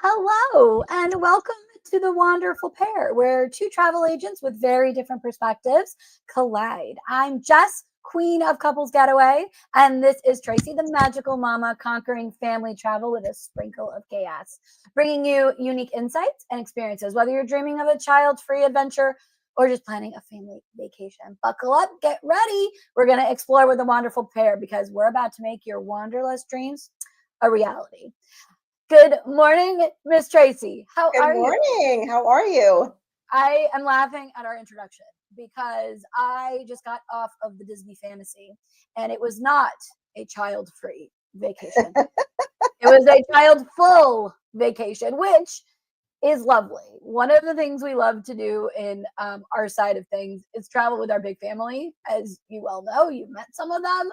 Hello, and welcome to the Wonderful Pair, where two travel agents with very different perspectives collide. I'm Jess, Queen of Couples Getaway, and this is Tracy, the magical mama conquering family travel with a sprinkle of chaos, bringing you unique insights and experiences, whether you're dreaming of a child free adventure or just planning a family vacation. Buckle up, get ready. We're going to explore with the Wonderful Pair because we're about to make your wanderlust dreams a reality. Good morning, Miss Tracy. How Good are you? morning. How are you? I am laughing at our introduction because I just got off of the Disney fantasy and it was not a child free vacation. It was a child full vacation, which is lovely. One of the things we love to do in our side of things is travel with our big family. As you well know, you've met some of them.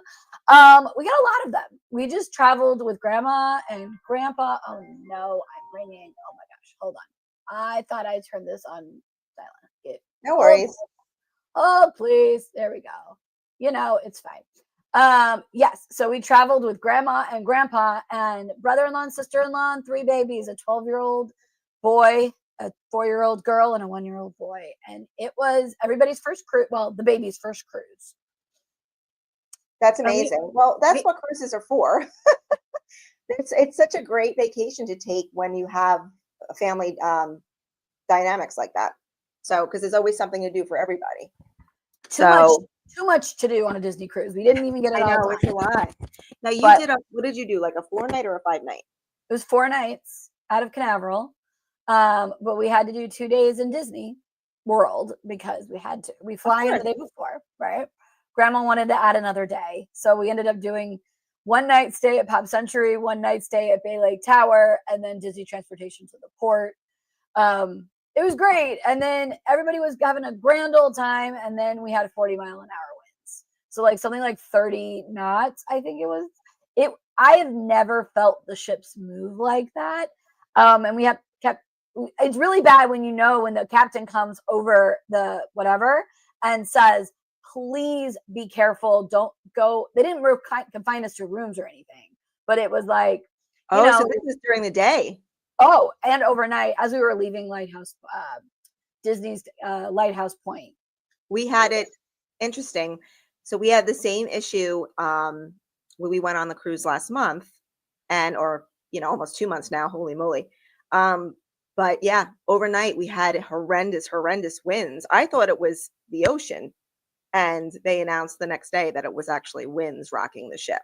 We got a lot of them. We just traveled with grandma and grandpa. Oh no, I'm ringing. Oh my gosh, hold on. I thought I turned this on silent. No Oh, worries. oh, please. There we go. It's fine. Yes. So we traveled with grandma and grandpa and brother-in-law and sister-in-law and three babies, a 12-year-old boy, a 4-year-old girl, and a 1-year-old boy. And it was everybody's first cruise. Well, the baby's first cruise. That's And amazing. Well, that's we what cruises are for. It's such a great vacation to take when you have a family dynamics like that. So, because there's always something to do for everybody. too much, So, too much to do on a Disney cruise. We didn't even get it I all know done. it's a lot. Now, you But did what did you do? Like a 4-night or a 5-night? it was 4 nights out of Canaveral. But we had to do 2 days in Disney World because we had to. We Of fly in course. the day before, right? Grandma wanted to add another day. So we ended up doing 1 night stay at Pop Century, 1 night stay at Bay Lake Tower, and then Disney transportation to the port. It was great. And then everybody was having a grand old time. And then we had 40-mile-an-hour winds. So like something like 30 knots, I think it was. I have never felt the ships move like that. And we have kept it's really bad when when the captain comes over the whatever and says, please be careful. Don't go. They didn't confine us to rooms or anything, but it was like, you Oh, know, so this is during the day. oh, and overnight as we were leaving Disney's Lighthouse Point. We had it interesting. So we had the same issue when we went on the cruise last month, and or almost 2 months now. Holy moly! Um, but yeah, overnight we had horrendous winds. I thought it was the ocean, and they announced the next day that it was actually winds rocking the ship.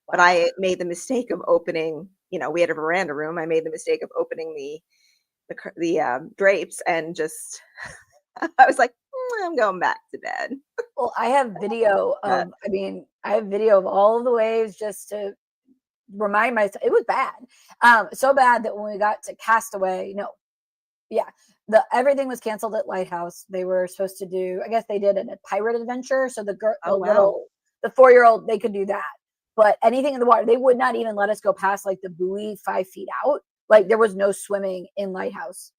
But Wow. I made the mistake of opening. We had a veranda room. I made the mistake of opening the drapes and just I was like, I'm going back to bed. Well, I have video Uh, of, I have video of all of the waves just to remind myself. It was bad. So bad that when we got to Castaway, no, yeah, everything was canceled at Lighthouse. They were supposed to do, I guess they did a pirate adventure. So oh wow. the 4-year-old, they could do that. But anything in the water, they would not even let us go past like the buoy 5 feet out. Like there was no swimming in Lighthouse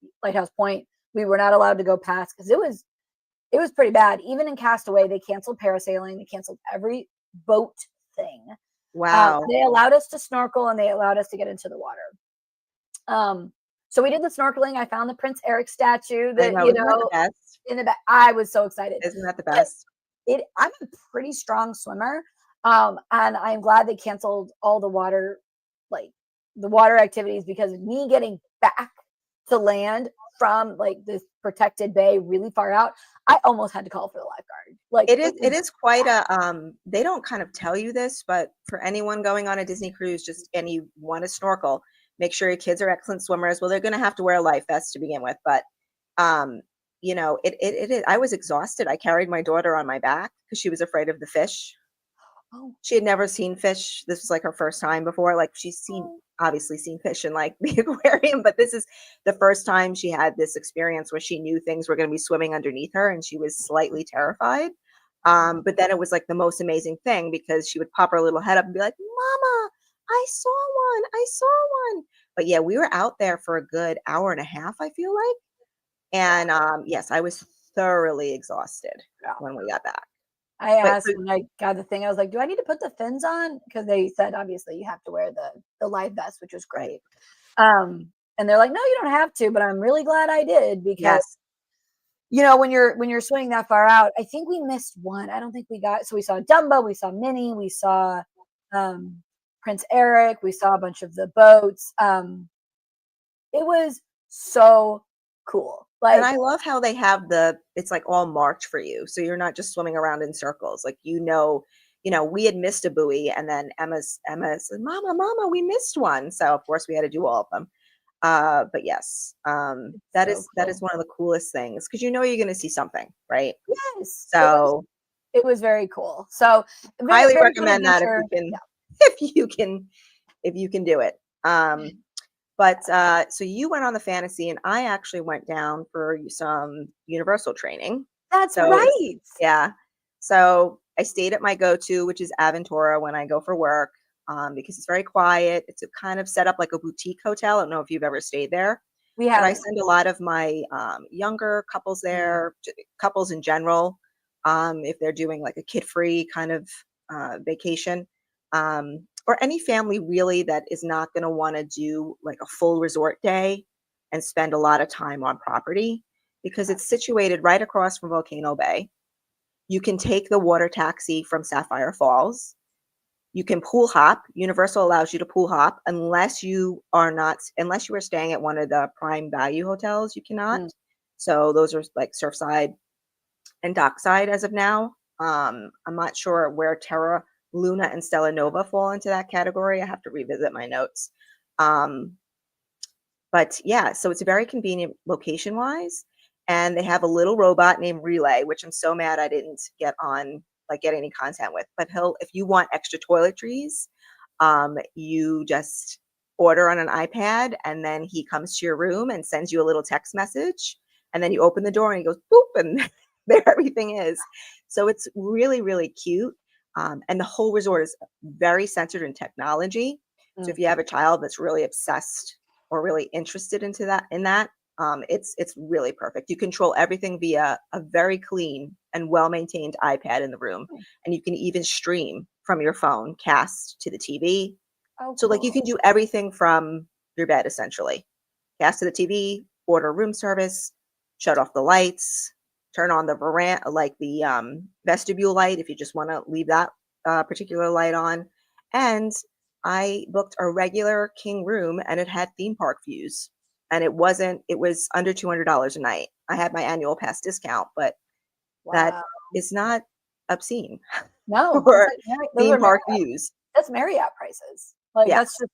Point. We were not allowed to go past because it was pretty bad. Even in Castaway, they canceled parasailing. They canceled every boat thing. Wow. They allowed us to snorkel and they allowed us to get into the water. So we did the snorkeling. I found the Prince Eric statue I that, know. Isn't that the best? in the back. I was so excited. Isn't that the best? I'm a pretty strong swimmer. And I'm glad they canceled all the water, like the water activities, because me getting back to land from like this protected bay really far out, I almost had to call for the lifeguard. Like It is quite a they don't kind of tell you this, but for anyone going on a Disney cruise, just and you want to snorkel, make sure your kids are excellent swimmers. Well, they're gonna have to wear a life vest to begin with, but um, it is. I was exhausted. I carried my daughter on my back because she was afraid of the fish. oh, She had never seen fish. This was like her first time before. Like she's oh, obviously seen fish in like the aquarium, but this is the first time she had this experience where she knew things were going to be swimming underneath her, and she was slightly terrified. But then it was like the most amazing thing because she would pop her little head up and be like, "Mama, I saw one. I saw one." But yeah, we were out there for a good hour and a half, I feel like. And yes, I was thoroughly exhausted yeah. when we got back. I But asked when I got the thing, I was like, do I need to put the fins on? Because they said obviously you have to wear the life vest, which was right. great. And they're like, no, you don't have to, but I'm really glad I did because Yes. when you're swimming that far out, I think we missed one. I don't think we got, so we saw Dumbo, we saw Minnie, we saw um, Prince Eric, we saw a bunch of the boats. It was so cool. And Like, I love how they have it's like all marked for you. So you're not just swimming around in circles. Like, we had missed a buoy, and then Emma said, Mama, we missed one. So of course we had to do all of them. But yes, that so is cool. one of the coolest things, because you're going to see something, right? Yes, So it was very cool. So very, highly very fun recommend that if adventure. you can, Yeah. if you can do it. But so you went on the fantasy, and I actually went down for some Universal training. That's So right. yeah. So I stayed at my go-to, which is Aventura, when I go for work, because it's very quiet. It's a kind of set up like a boutique hotel. I don't know if you've ever stayed there, We but I haven't. send a lot of my younger couples there, couples in general, if they're doing like a kid-free kind of vacation. Or any family really that is not going to want to do like a full resort day and spend a lot of time on property, because it's situated right across from Volcano Bay. You can take the water taxi from Sapphire Falls. You can pool hop. Universal allows you to pool hop unless you are staying at one of the prime value hotels. You cannot. Mm. So those are like Surfside and Dockside as of now. I'm not sure where Terra Luna and Stella Nova fall into that category. I have to revisit my notes. Um, but yeah, so it's very convenient location wise. And they have a little robot named Relay, which I'm so mad I didn't get any content with. But if you want extra toiletries, you just order on an iPad, and then he comes to your room and sends you a little text message. And then you open the door and he goes boop, and there everything is. So it's really, really cute. And the whole resort is very centered in technology. So if Mm. you have a child that's really obsessed or really interested in that, it's really perfect. You control everything via a very clean and well-maintained iPad in the room, and you can even stream from your phone, cast to the TV. Oh, So like you cool. can do everything from your bed essentially. Cast to the TV, order room service, shut off the lights, turn on the veranda, like the vestibule light if you just want to leave that particular light on. And I booked a regular king room, and it had theme park views. And it was under $200 a night. I had my annual pass discount, but that Wow. is not obscene No, for those theme are park views. that's Marriott prices. Like Yeah. that's just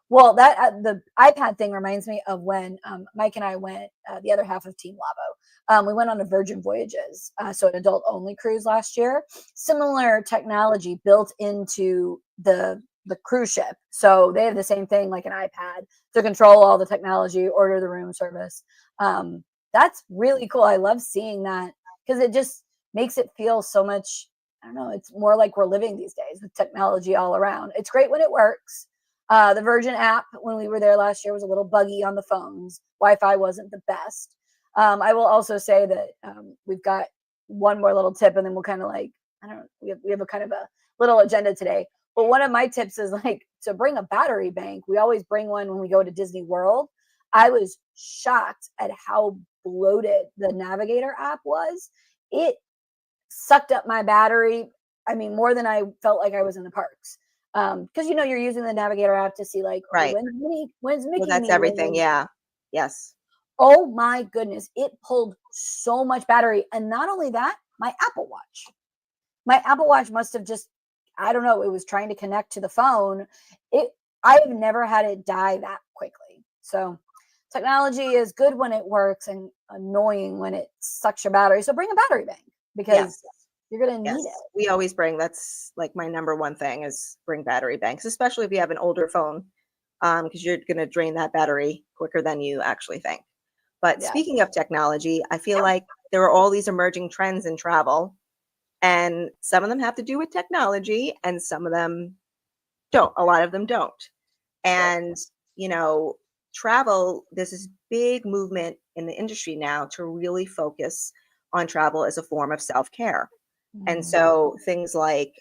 well, that the iPad thing reminds me of when Mike and I went the other half of Team Labo. We went on a Virgin Voyages, so an adult only cruise last year. Similar technology built into the cruise ship, so they have the same thing like an iPad to control all the technology, order the room service. That's really cool. I love seeing that because it just makes it feel so much. I don't know. It's more like we're living these days with technology all around. It's great when it works. The Virgin app, when we were there last year, was a little buggy on the phones. Wi-Fi wasn't the best. I will also say that we've got one more little tip, and then we'll kind of like, I don't know, we have a kind of a little agenda today. But one of my tips is like to bring a battery bank. We always bring one when we go to Disney World. I was shocked at how bloated the Navigator app was. It sucked up my battery. I mean, more than I felt like I was in the parks. Because you're using the Navigator app to see like, okay, Right. when's Well, Mickey that's me everything. leaving? Yeah. Yes. Oh my goodness, it pulled so much battery. And not only that, my Apple Watch. My Apple Watch must have just, I don't know, it was trying to connect to the phone. I've never had it die that quickly. So technology is good when it works and annoying when it sucks your battery. So bring a battery bank because Yes. you're gonna Yes. need it. We always that's like my number one thing is bring battery banks, especially if you have an older phone, because you're going to drain that battery quicker than you actually think. But Yeah. speaking of technology, I feel Yeah. like there are all these emerging trends in travel, and some of them have to do with technology and some of them don't. A lot of them don't. Right. And, you know, travel, there's this big movement in the industry now to really focus on travel as a form of self-care. And Mm. so things like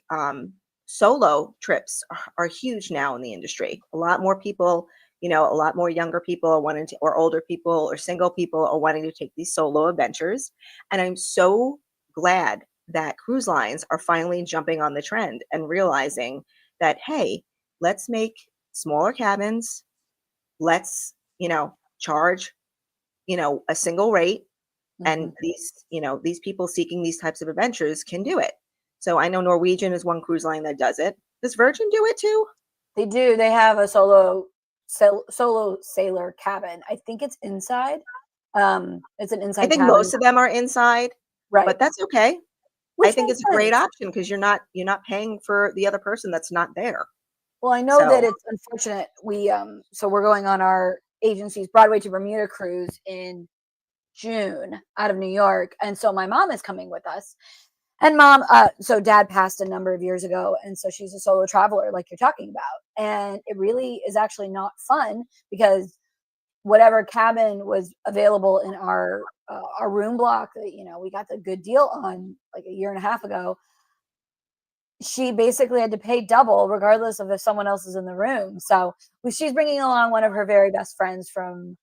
solo trips are huge now in the industry. A lot more people you know, a lot more younger people are wanting to, or older people or single people are wanting to take these solo adventures. And I'm so glad that cruise lines are finally jumping on the trend and realizing that, hey, let's make smaller cabins. Let's, you know, charge, you know, a single rate. Mhm. And these, you know, these people seeking these types of adventures can do it. So I know Norwegian is one cruise line that does it. Does Virgin do it too? They do. They have a solo sailor cabin. I think it's inside. It's an I inside think cabin. most of them are inside, Right. but that's okay. I Which think makes it's a great sense. option because you're not paying for the other person that's not there. Well, I know that So it's unfortunate. So we're going on our agency's Broadway to Bermuda cruise in June out of New York. And so my mom is coming with us. And mom, so dad passed a number of years ago. And so she's a solo traveler, like you're talking about. And it really is actually not fun because whatever cabin was available in our room block that, you know, we got the good deal on like a year and a half ago, she basically had to pay double regardless of if someone else is in the room. So she's bringing along one of her very best friends from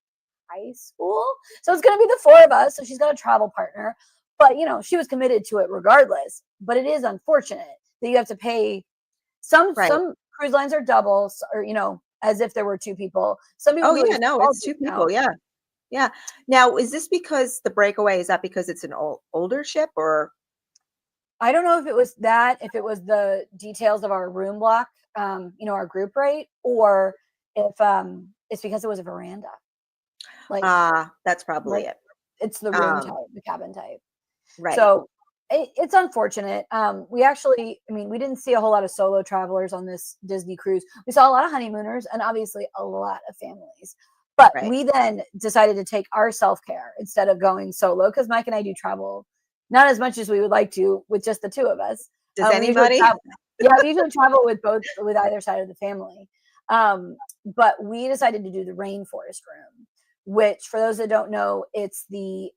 high school. So it's going to be the four of us. So she's got a travel partner, but you know, she was committed to it regardless. But it is unfortunate that you have to pay. right. Some cruise lines are doubles, or you know, as if there were two people. Some people Oh do a yeah, no, small it's two discount. people. Yeah. Yeah. Now, is this because the breakaway, is that because it's an older ship or I don't know if it was that, if it was the details of our room block, you know, our group rate, or if it's because it was a veranda. Like that's probably like it. it's the room type, Um, the cabin type. right. So it's unfortunate. We actually, I mean, we didn't see a whole lot of solo travelers on this Disney cruise. We saw a lot of honeymooners and obviously a lot of families. But Right. we then decided to take our self care instead of going solo because Mike and I do travel not as much as we would like to with just the two of us. Does We usually anybody? travel. Yeah, we usually travel with either side of the family. But we decided to do the rainforest room, which for those that don't know, it's the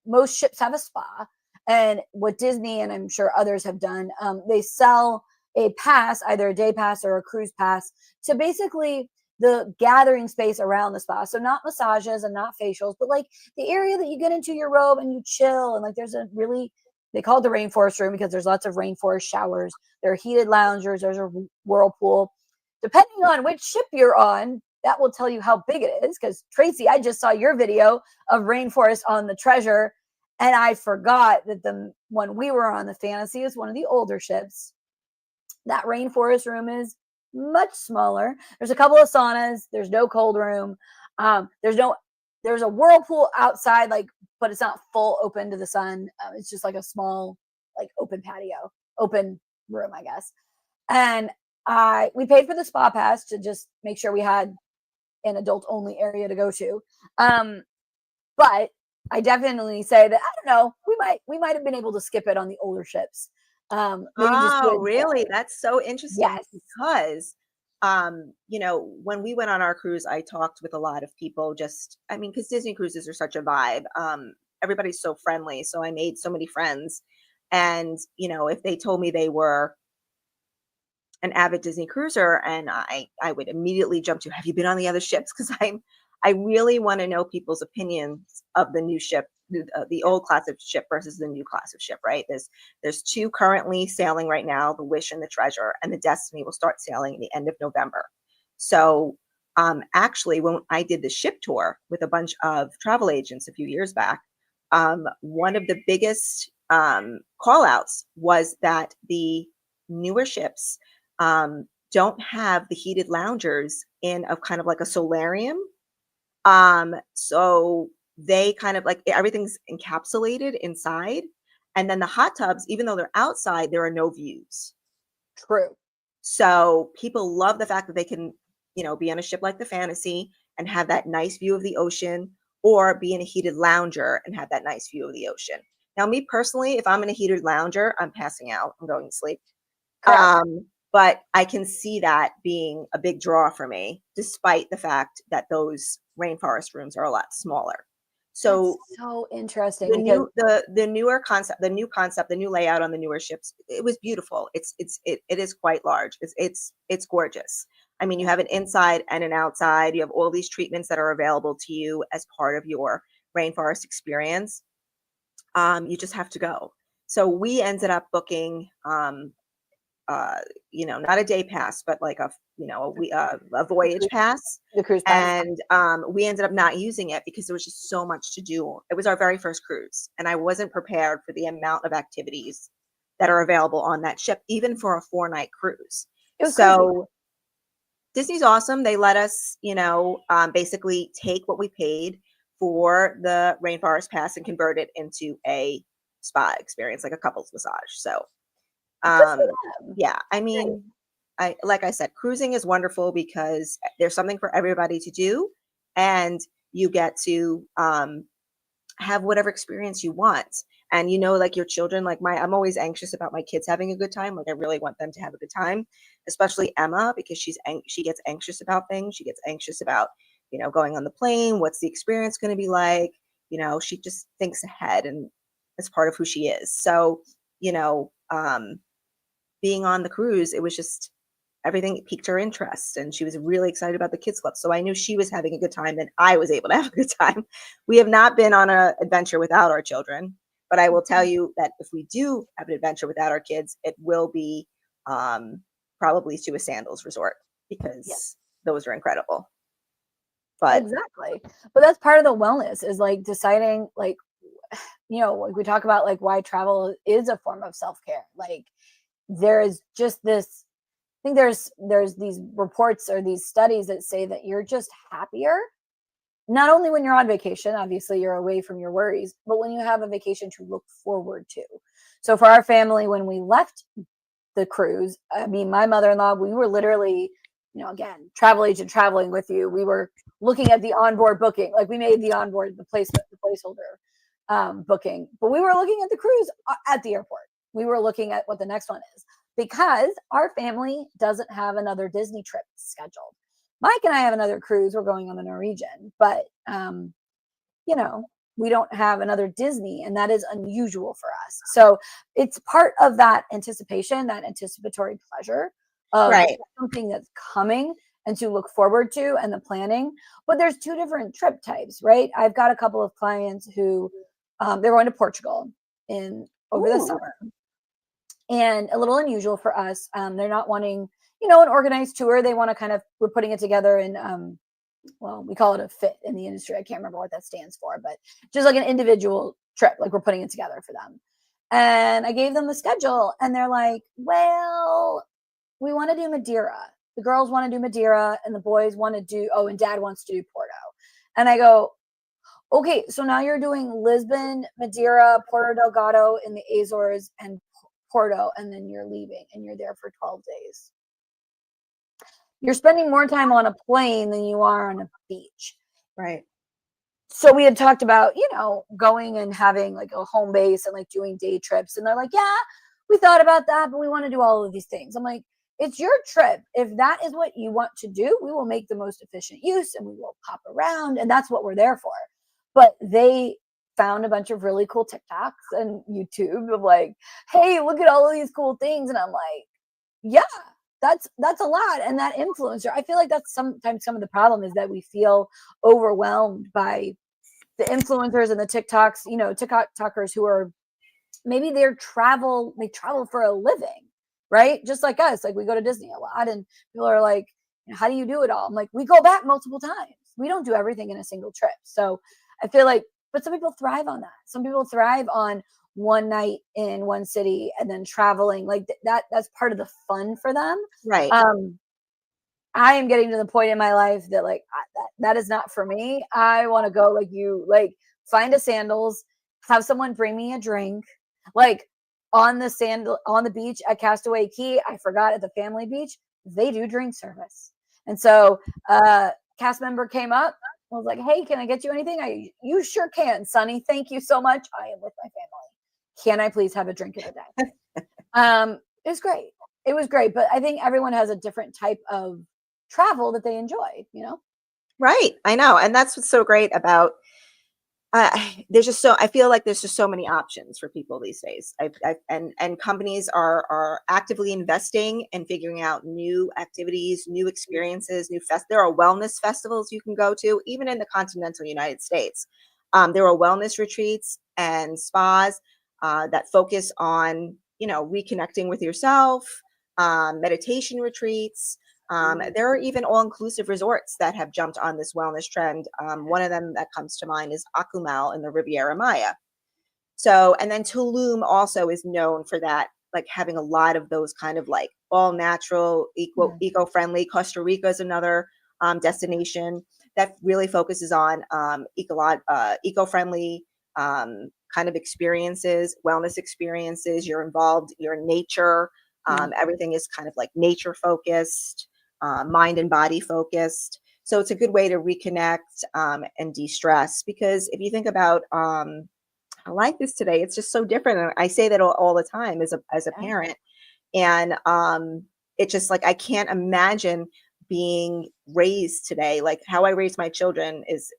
most ships have a spa, and what Disney and I'm sure others have done, they sell a pass, either a day pass or a cruise pass, to basically the gathering space around the spa. So not massages and not facials, but like the area that you get into your robe and you chill. And like there's a really, they call it the rainforest room because there's lots of rainforest showers. There are heated loungers. There's a whirlpool. Depending on which ship you're on, that will tell you how big it is. Because Tracy, I just saw your video of rainforest on the Treasure, and I forgot that the when we were on the Fantasy is one of the older ships. That rainforest room is much smaller. There's a couple of saunas. There's no cold room. There's no there's a whirlpool outside, like, but it's not full open to the sun. It's just like a small, like open patio, open room, I guess. And I we paid for the spa pass to just make sure we had an adult only area to go to. Um, but I definitely say that I don't know. We might have been able to skip it on the older ships. Maybe just do Oh, it really? day. That's so interesting Yes. because, you know, when we went on our cruise, I talked with a lot of people just, I mean, because Disney cruises are such a vibe. Everybody's so friendly. So I made so many friends. And, you know, if they told me they were an avid Disney cruiser, and I would immediately jump to, have you been on the other ships? Because I really want to know people's opinions of the new ship, the old class of ship versus the new class of ship, right? There's two currently sailing right now, the Wish and the Treasure, and the Destiny will start sailing at the end of November. So actually, when I did the ship tour with a bunch of travel agents a few years back, one of the biggest call outs was that the newer ships don't have the heated loungers in a kind of like a solarium. So they kind of like everything's encapsulated inside. And then the hot tubs, even though they're outside, there are no views. True. So people love the fact that they can, you know, be on a ship like the Fantasy and have that nice view of the ocean, or be in a heated lounger and have that nice view of the ocean. Now, me personally, if I'm in a heated lounger, I'm passing out. I'm going to sleep. Correct. But I can see that being a big draw for me, despite the fact that those rainforest rooms are a lot smaller. That's So so interesting because the newer concept, the new layout on the newer ships, it was beautiful. It is quite large. It's gorgeous. I mean, you have an inside and an outside. You have all these treatments that are available to you as part of your rainforest experience. You just have to go. So we ended up booking, not a day pass, but like a voyage pass. The cruise pass. And we ended up not using it because there was just so much to do. It was our very first cruise, and I wasn't prepared for the amount of activities that are available on that ship, even for a 4-night cruise. It was So crazy. Disney's awesome. They let us, basically take what we paid for the rainforest pass and convert it into a spa experience, like a couples massage. So, Good for them. yeah, I mean, like I said, cruising is wonderful because there's something for everybody to do, and you get to have whatever experience you want. And like your children, like I'm always anxious about my kids having a good time. Like I really want them to have a good time, especially Emma, because she gets anxious about things. She gets anxious about, going on the plane. What's the experience going to be like? She just thinks ahead, and it's part of who she is. So, being on the cruise, it was just everything piqued her interest, and she was really excited about the kids club. So I knew she was having a good time, and I was able to have a good time. We have not been on an adventure without our children, but I will tell you that if we do have an adventure without our kids, it will be probably to a sandals resort, because those are incredible. But exactly. But that's part of the wellness, is like deciding, like, like we talk about, like, why travel is a form of self-care. Like there is just this, I think there's these reports or these studies that say that you're just happier, not only when you're on vacation, obviously you're away from your worries, but when you have a vacation to look forward to. So for our family, when we left the cruise, I mean, my mother-in-law, we were literally, again, travel agent traveling with you. We were looking at the onboard booking, like we made the onboard, the placeholder booking, but we were looking at the cruise at the airport. We were looking at what the next one is, because our family doesn't have another Disney trip scheduled. Mike and I have another cruise. We're going on the Norwegian, but we don't have another Disney, and that is unusual for us. So it's part of that anticipation, that anticipatory pleasure of something that's coming and to look forward to, and the planning. But there's two different trip types, right? I've got a couple of clients who they're going to Portugal over the summer. And a little unusual for us. They're not wanting, an organized tour. They want to we're putting it together in, we call it a fit in the industry. I can't remember what that stands for, but just like an individual trip, like we're putting it together for them. And I gave them the schedule, and they're like, well, we want to do Madeira. The girls want to do Madeira, and the boys want to do, and Dad wants to do Porto. And I go, okay, so now you're doing Lisbon, Madeira, Puerto Delgado in the Azores, and Porto, and then you're leaving, and you're there for 12 days. You're spending more time on a plane than you are on a beach. Right. So we had talked about, going and having like a home base and like doing day trips. And they're like, yeah, we thought about that, but we want to do all of these things. I'm like, it's your trip. If that is what you want to do, we will make the most efficient use, and we will pop around, and that's what we're there for. But they found a bunch of really cool TikToks and YouTube of like, hey, look at all of these cool things. And I'm like, yeah, that's a lot. And that influencer, I feel like that's sometimes some of the problem, is that we feel overwhelmed by the influencers and the TikToks, TikTokers who are, maybe they travel for a living, right? Just like us, like we go to Disney a lot, and people are like, how do you do it all? I'm like, we go back multiple times. We don't do everything in a single trip. So I feel like, but some people thrive on that. Some people thrive on one night in one city and then traveling like that. That's part of the fun for them. Right. I am getting to the point in my life that like, that is not for me. I want to go like you, like find a sandals, have someone bring me a drink, like on the beach at Castaway Key. I forgot, at the family beach, they do drink service. And so cast member came up. I was like, hey, can I get you anything? You sure can, Sonny. Thank you so much. I am with my family. Can I please have a drink of the day? It was great. It was great. But I think everyone has a different type of travel that they enjoy, Right. I know. And that's what's so great about There's just I feel like there's just so many options for people these days. And companies are actively investing and figuring out new activities, new experiences, there are wellness festivals you can go to, even in the continental United States. There are wellness retreats and spas that focus on, reconnecting with yourself, meditation retreats. There are even all-inclusive resorts that have jumped on this wellness trend. One of them that comes to mind is Akumal in the Riviera Maya. So, and then Tulum also is known for that, like having a lot of those kind of like all natural, eco-friendly. Costa Rica is another destination that really focuses on eco-friendly kind of experiences, wellness experiences. You're involved, you're in nature. Everything is kind of like nature focused, mind and body focused. So it's a good way to reconnect and de-stress, because if you think about how life is today, it's just so different. And I say that all the time as a parent. And it's just like, I can't imagine being raised today. Like how I raised my children is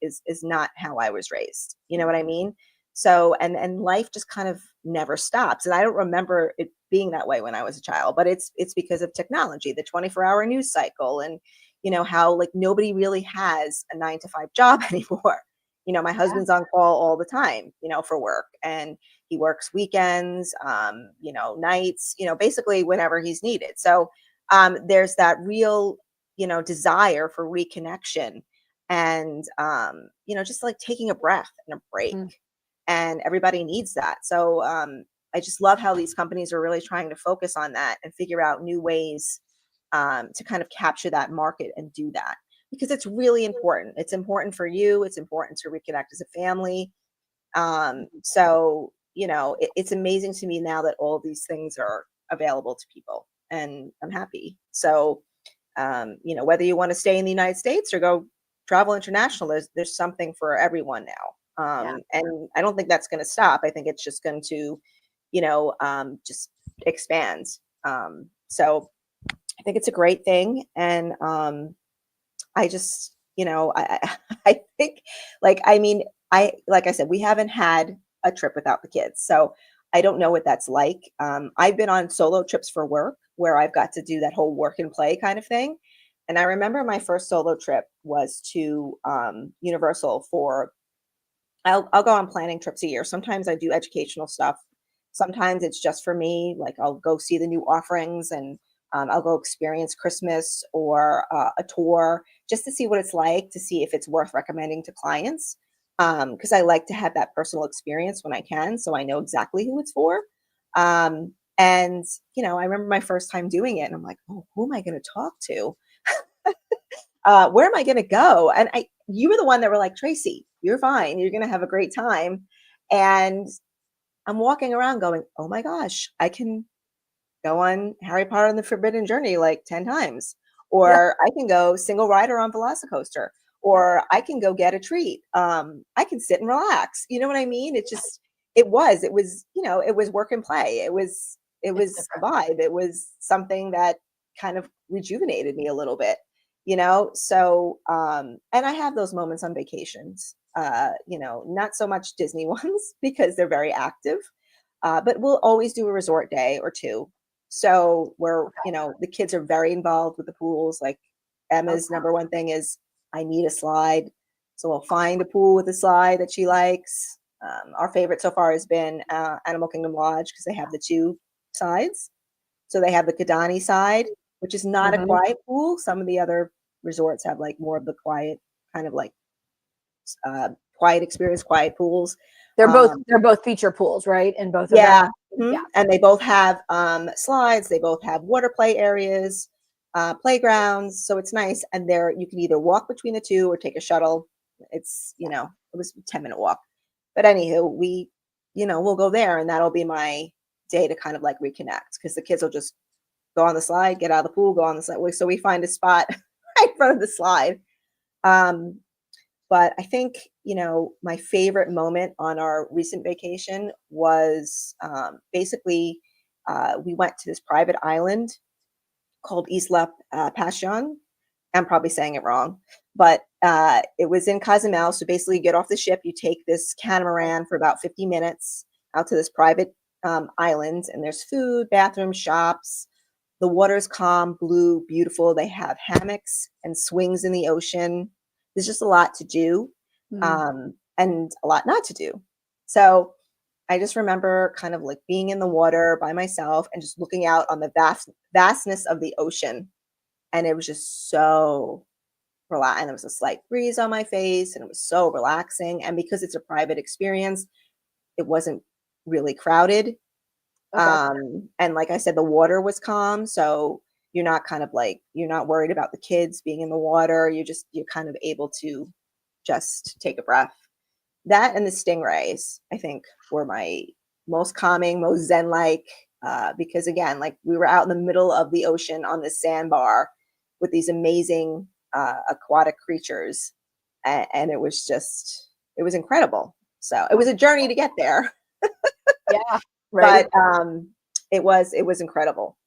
not how I was raised. You know what I mean? So, and life just kind of never stops. And I don't remember it being that way when I was a child, but it's because of technology, the 24-hour news cycle, and how like nobody really has a 9 to 5 job anymore. My husband's on call all the time, for work, and he works weekends, nights, basically whenever he's needed. So there's that real, desire for reconnection and, just like taking a breath and a break. And everybody needs that. So I just love how these companies are really trying to focus on that and figure out new ways to kind of capture that market and do that, because it's really important. It's important for you. It's important to reconnect as a family. So, it's amazing to me now that all these things are available to people, and I'm happy. So, whether you want to stay in the United States or go travel international, there's something for everyone now. And I don't think that's going to stop. I think it's just going to, just expand. So I think it's a great thing. And I just, I think, like, I mean, like I said, we haven't had a trip without the kids. So I don't know what that's like. I've been on solo trips for work where I've got to do that whole work and play kind of thing. And I remember my first solo trip was to Universal for, I'll go on planning trips a year. Sometimes I do educational stuff. Sometimes it's just for me. Like I'll go see the new offerings, and I'll go experience Christmas or a tour just to see what it's like, to see if it's worth recommending to clients. Because I like to have that personal experience when I can, so I know exactly who it's for. And I remember my first time doing it, and I'm like, oh, who am I going to talk to? Where am I going to go? And you were the one that were like, Tracy, you're fine. You're going to have a great time. And I'm walking around going, oh my gosh, I can go on Harry Potter and the Forbidden Journey like 10 times. Or I can go single rider on Velocicoaster. Or I can go get a treat. I can sit and relax. You know what I mean? It was work and play. It was a vibe. It was something that kind of rejuvenated me a little bit. So and I have those moments on vacations, not so much Disney ones because they're very active, but we'll always do a resort day or two. So the kids are very involved with the pools. Like Emma's number one thing is, I need a slide. So we'll find a pool with a slide that she likes. Our favorite so far has been Animal Kingdom Lodge, because they have the 2 sides. So they have the Kidani side, which is not a quiet pool. Some of the other resorts have like more of the quiet, kind of like quiet experience, quiet pools. They're both feature pools, right? In both of them. Yeah. And they both have slides. They both have water play areas, playgrounds. So it's nice. And you can either walk between the 2 or take a shuttle. It's, it was a 10-minute walk. But anywho, we'll go there, and that'll be my day to kind of like reconnect, because the kids will just go on the slide, get out of the pool, go on the slide. So we find a spot right in front of the slide. But I think, my favorite moment on our recent vacation was basically we went to this private island called Isla Pasión. I'm probably saying it wrong. but it was in Cozumel. So basically, you get off the ship, you take this catamaran for about 50 minutes out to this private island, and there's food, bathrooms, shops. The water's calm, blue, beautiful. They have hammocks and swings in the ocean. There's just a lot to do, and a lot not to do. So I just remember kind of like being in the water by myself and just looking out on the vastness of the ocean. And it was just so relaxed. And there was a slight breeze on my face, and it was so relaxing. And because it's a private experience, it wasn't really crowded. And like I said, the water was calm. So you're not you're not worried about the kids being in the water. You're kind of able to just take a breath. That and the stingrays, I think, were my most calming, most zen-like, because again, like we were out in the middle of the ocean on this sandbar with these amazing aquatic creatures. And it was incredible. So it was a journey to get there. Yeah. Right. But it was incredible.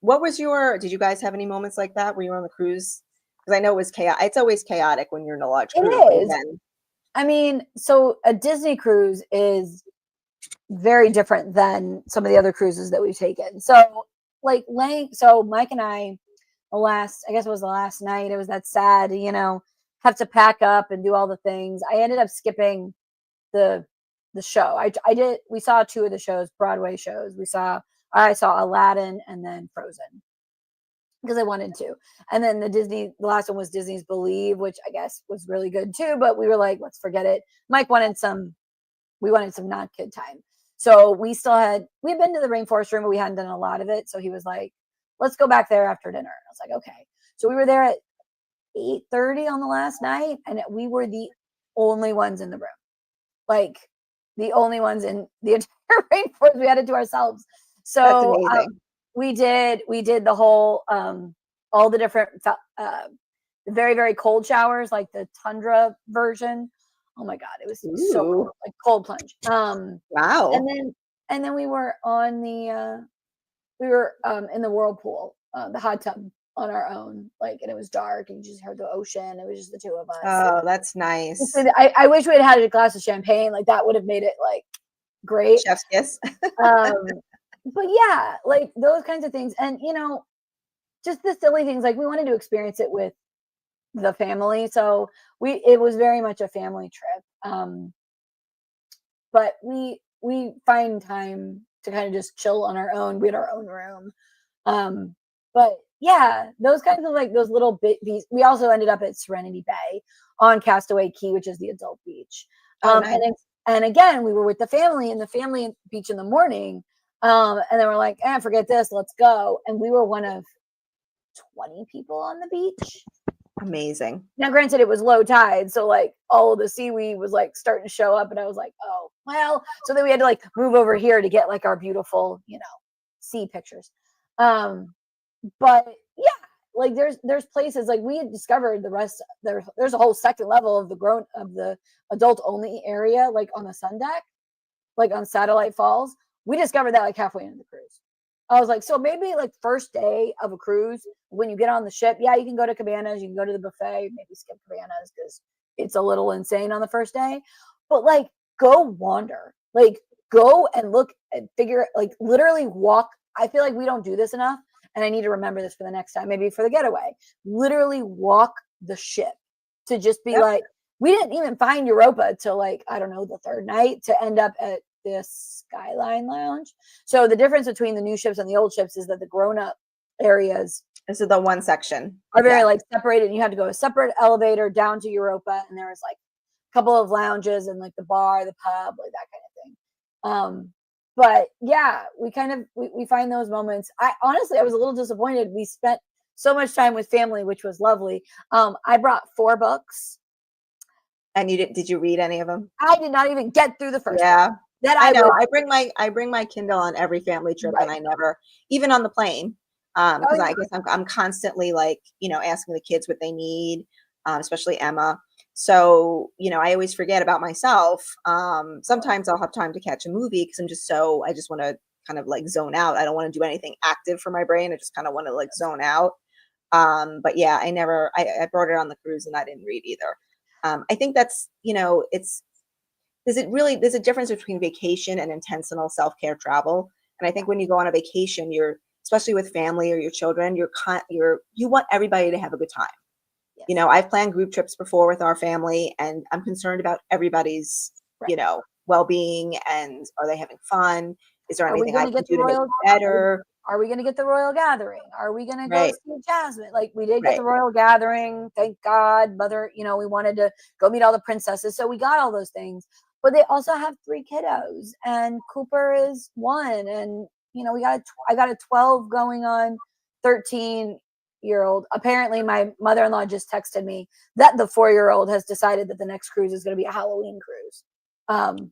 Did you guys have any moments like that where you were on the cruise? Because I know it was chaotic. It's always chaotic when you're in a large cruise. It is. I mean, so a Disney cruise is very different than some of the other cruises that we've taken. So like Mike and I, I guess it was the last night, it was that sad, have to pack up and do all the things. I ended up skipping the show. We saw 2 of the shows, Broadway shows. I saw Aladdin and then Frozen because I wanted to. And then the last one was Disney's Believe, which I guess was really good too, but we were like, let's forget it. Mike wanted some not kid time. So we had been to the Rainforest Room, but we hadn't done a lot of it. So he was like, let's go back there after dinner. And I was like, okay. So we were there at 8:30 on the last night, and we were the only ones in the room. Like the only ones in the entire rainforest. We had it to ourselves. So we did the whole, all the different, very, very cold showers, like the tundra version. Oh my God, it was so cool, like cold plunge. Wow. And then we were on in the whirlpool, the hot tub on our own, like, and it was dark and you just heard the ocean. It was just the 2 of us. Oh, that's nice. I wish we had a glass of champagne. Like that would have made it like great. Chef's kiss. But yeah, like those kinds of things. And, just the silly things, like we wanted to experience it with the family. So it was very much a family trip. But we find time to kind of just chill on our own. We had our own room. But yeah, those kinds of like those little we also ended up at Serenity Bay on Castaway Key, which is the adult beach. Nice. And again, we were with the family beach in the morning. And then we're like, forget this, let's go. And we were one of 20 people on the beach. Amazing. Now, granted, it was low tide, so like all of the seaweed was like starting to show up, and I was like, oh, well. So then we had to like move over here to get like our beautiful, sea pictures. But yeah, like there's places like we had discovered there's a whole second level of the adult only area, like on the sun deck, like on Satellite Falls. We discovered that like halfway into the cruise. I was like, so maybe like first day of a cruise, when you get on the ship, yeah, you can go to Cabanas, you can go to the buffet, maybe skip Cabanas because it's a little insane on the first day. But like, go wander, like go and look and figure, like literally walk. I feel like we don't do this enough, and I need to remember this for the next time, maybe for the getaway. Literally walk the ship to just be like, we didn't even find Europa till like, I don't know, the 3rd night to end up at this Skyline Lounge. So the difference between the new ships and the old ships is that the grown-up areas, this is the one section, are very like separated. You had to go a separate elevator down to Europa, and there was like a couple of lounges and like the bar, the pub, like that kind of thing. But yeah, we find those moments. I was a little disappointed. We spent so much time with family, which was lovely. I brought 4 books. And did you read any of them? I did not even get through the first one. That I know. I bring my Kindle on every family trip, and I never, even on the plane, because I guess I'm constantly like, asking the kids what they need, especially Emma. So, I always forget about myself. Sometimes I'll have time to catch a movie because I just want to kind of like zone out. I don't want to do anything active for my brain. I just kind of want to like zone out. But yeah, I brought it on the cruise and I didn't read either. I think that's, there's a difference between vacation and intentional self-care travel. And I think when you go on a vacation, especially with family or your children, you want everybody to have a good time. Yes. I've planned group trips before with our family, and I'm concerned about everybody's, Right. well-being, and are they having fun? Is there Are we anything I going to can get the do to make royal? it better? Are we going to get the royal gathering? Are we going to go Right, see Jasmine? Like we did get right. the royal gathering. Thank God, mother. We wanted to go meet all the princesses, so we got all those things. But they also have 3 kiddos, and Cooper is 1, and I got a 12 going on 13-year-old. Apparently, my mother-in-law just texted me that the 4-year-old has decided that the next cruise is going to be a Halloween cruise.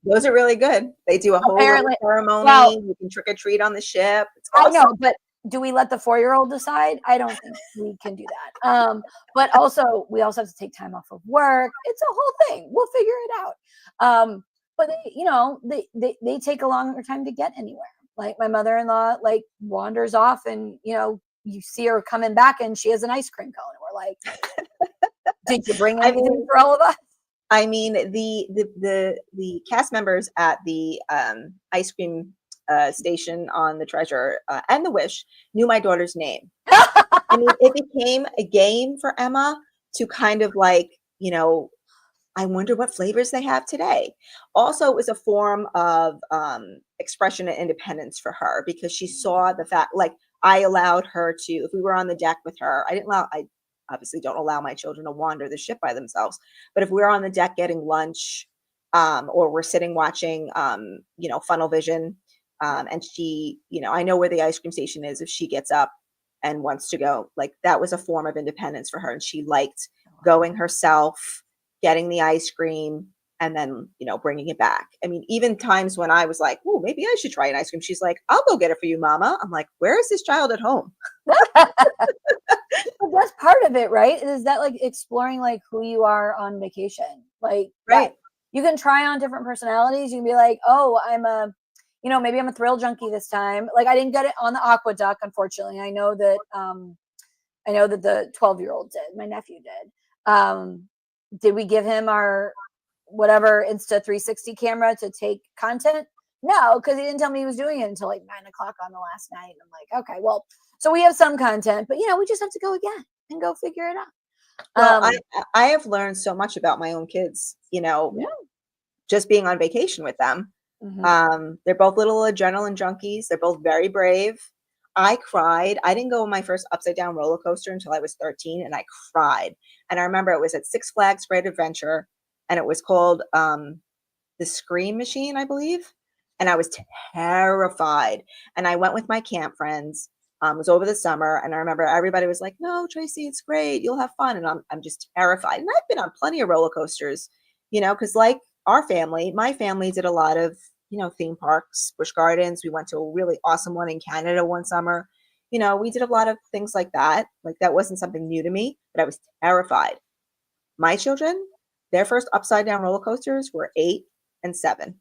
Those are really good. They do a whole little Apparently, well, ceremony. You can trick or treat on the ship. It's I awesome. know, but do we let the 4-year-old decide? I don't think we can do that. But also we also have to take time off of work. It's a whole thing. We'll figure it out. But they take a longer time to get anywhere. Like my mother-in-law like wanders off, and you see her coming back and she has an ice cream cone. And we're like, did you bring I anything mean, for all of us? the cast members at the ice cream station on the Treasure and the Wish knew my daughter's name. I mean, it became a game for Emma to kind of like, I wonder what flavors they have today. Also, it was a form of expression and independence for her, because she saw the fact, like, I allowed her to, if we were on the deck with her, I obviously don't allow my children to wander the ship by themselves. But if we're on the deck getting lunch, or we're sitting watching, Funnel Vision, and she, I know where the ice cream station is, if she gets up and wants to go, like, that was a form of independence for her. And she liked going herself, getting the ice cream, and then, bringing it back. I mean, even times when I was like, oh, maybe I should try an ice cream. She's like, I'll go get it for you, mama. I'm like, where is this child at home? But that's part of it, right? Is that like exploring like who you are on vacation? Like that Right. you can try on different personalities. You can be like, oh, maybe I'm a thrill junkie this time. Like I didn't get it on the aqueduct, unfortunately. I know that the 12-year-old did. My nephew did. Did we give him our whatever Insta 360 camera to take content? No, because he didn't tell me he was doing it until like 9 o'clock on the last night. And I'm like, okay, well, so we have some content, but we just have to go again and go figure it out. Well, I have learned so much about my own kids, Yeah. just being on vacation with them. Mhm. They're both little adrenaline junkies. They're both very brave. I cried. I didn't go on my first upside down roller coaster until I was 13, and I cried. And I remember it was at Six Flags Great Adventure, and it was called the Scream Machine, I believe. And I was terrified. And I went with my camp friends. It was over the summer, and I remember everybody was like, "No, Tracy, it's great. You'll have fun." And I'm just terrified. And I've been on plenty of roller coasters, because like our family, my family did a lot of theme parks, Busch Gardens. We went to a really awesome one in Canada one summer. We did a lot of things like that. Like that wasn't something new to me, but I was terrified. My children, their first upside down roller coasters were 8 and 7.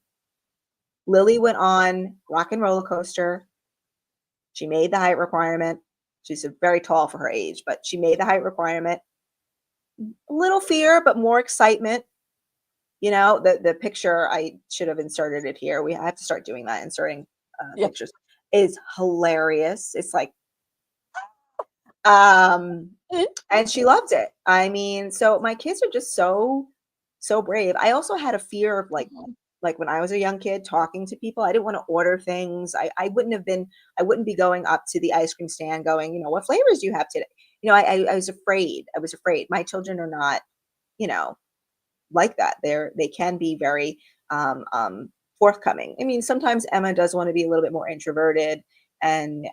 Lily went on Rock and Roller Coaster. She made the height requirement. She's very tall for her age, but she made the height requirement. A little fear, but more excitement. The picture, I should have inserted it here. I have to start doing that, inserting Yeah. pictures. Is hilarious. It's like, and she loved it. I mean, so my kids are just so brave. I also had a fear of like when I was a young kid talking to people, I didn't want to order things. I wouldn't be going up to the ice cream stand going, what flavors do you have today? I was afraid. I was afraid. My children are not, you know, like that. They can be very forthcoming. I mean, sometimes Emma does want to be a little bit more introverted, and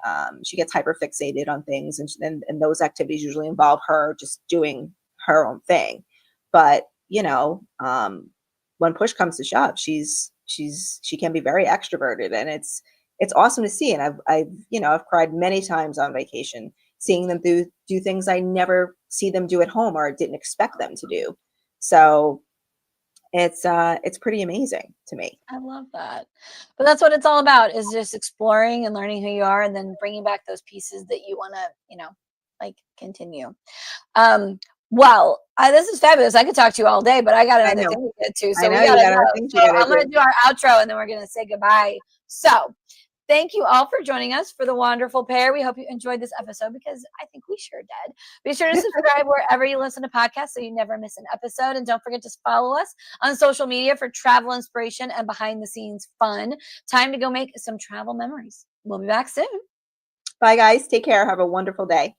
she gets hyper fixated on things, and those activities usually involve her just doing her own thing. But when push comes to shove, she can be very extroverted, and it's awesome to see. And I've cried many times on vacation, seeing them do things I never see them do at home or didn't expect them to do. So it's pretty amazing to me. I love that. But that's what it's all about, is just exploring and learning who you are, and then bringing back those pieces that you want to, like continue. Well, this is fabulous. I could talk to you all day, but I got another thing to get to. So I know we you gotta got other go. things So you gotta I'm gonna do. do our outro and then we're gonna say goodbye. So thank you all for joining us for the wonderful pair. We hope you enjoyed this episode because I think we sure did. Be sure to subscribe wherever you listen to podcasts so you never miss an episode. And don't forget to follow us on social media for travel inspiration and behind the scenes fun. Time to go make some travel memories. We'll be back soon. Bye, guys. Take care. Have a wonderful day.